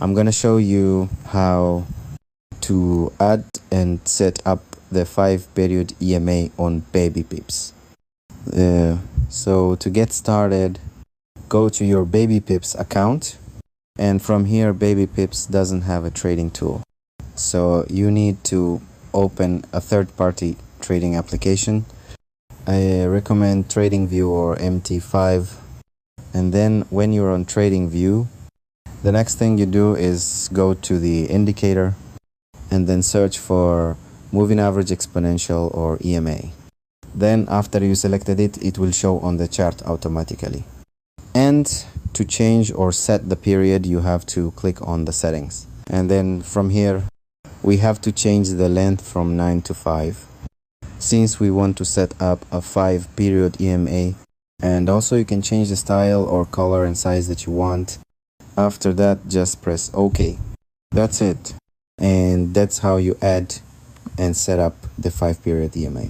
I'm gonna show you how to add and set up the 5-period EMA on BabyPips. So to get started, go to your BabyPips account, and from here BabyPips doesn't have a trading tool. So you need to open a third-party trading application. I recommend TradingView or MT5. And then when you're on TradingView, the next thing you do is go to the indicator and then search for moving average exponential or EMA. Then after you selected it, it will show on the chart automatically. And to change or set the period, you have to click on the settings. And then from here, we have to change the length from 9 to 5. Since we want to set up a 5-period EMA, and also you can change the style or color and size that you want. After that, just press OK. That's it. And that's how you add and set up the 5-period EMA.